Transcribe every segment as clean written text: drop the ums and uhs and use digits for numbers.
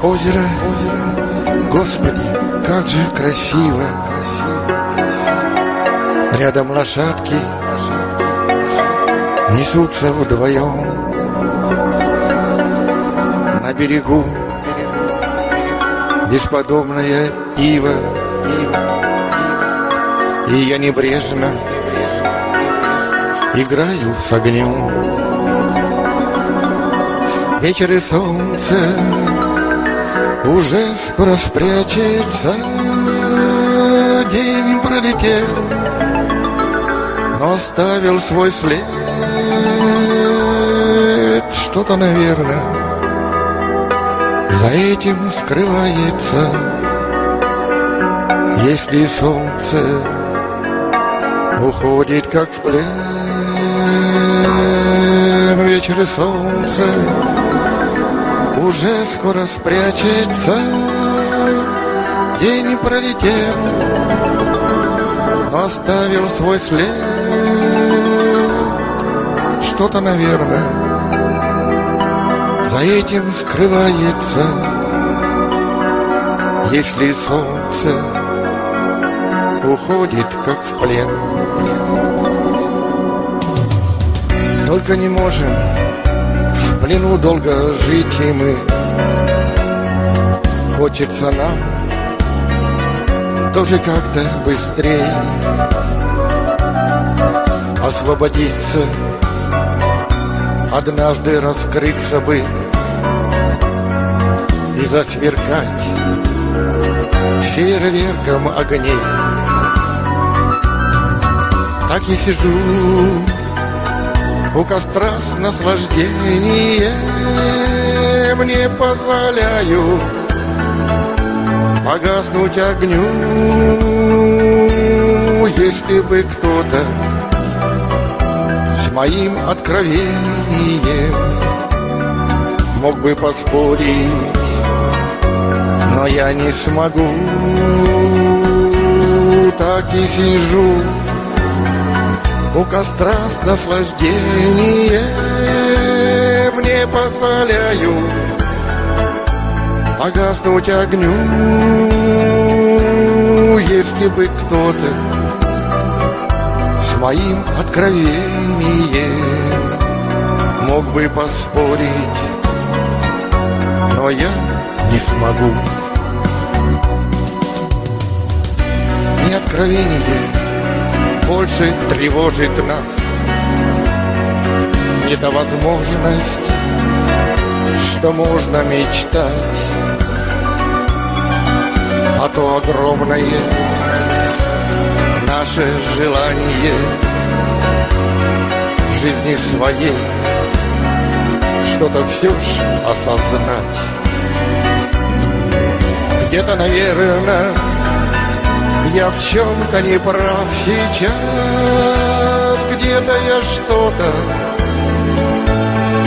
Озеро, Господи, как же красиво. Рядом лошадки несутся вдвоем. На берегу бесподобная ива, и я небрежно играю с огнем. Вечер и солнце уже скоро спрячется. День пролетел, но оставил свой след. Что-то, наверное, за этим скрывается. Если солнце уходит как в плен, вечер и солнце уже скоро спрячется. День пролетел, но оставил свой след. Что-то, наверное, за этим скрывается. Если солнце уходит как в плен. Только не можем в плену долго жить и мы. Хочется нам тоже как-то быстрее освободиться, однажды раскрыться бы и засверкать фейерверком огней. Так и сижу у костра с наслаждением, не позволяю погаснуть огню. Если бы кто-то с моим откровением мог бы поспорить, но я не смогу. Так и сижу у костра с наслаждением, не позволяю погаснуть огню. Если бы кто-то с моим откровением мог бы поспорить, но я не смогу. Не откровение больше тревожит нас, не та возможность, что можно мечтать, а то огромное наше желание в жизни своей что-то все ж осознать. Где-то, наверное, я в чем-то не прав сейчас. Где-то я что-то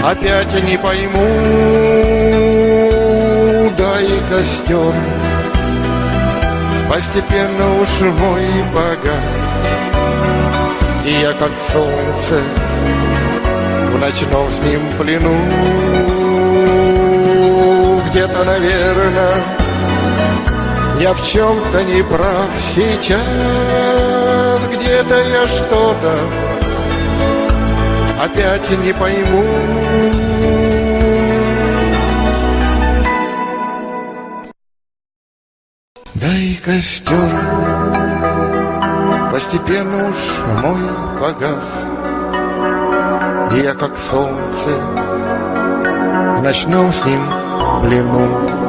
опять не пойму. Да и костер постепенно уж мой погас, и я как солнце в ночном с ним плену. Где-то, наверное, я в чем-то не прав сейчас. Где-то я что-то опять не пойму. Да и костер постепенно уж мой погас, и я как солнце в ночном с ним плену.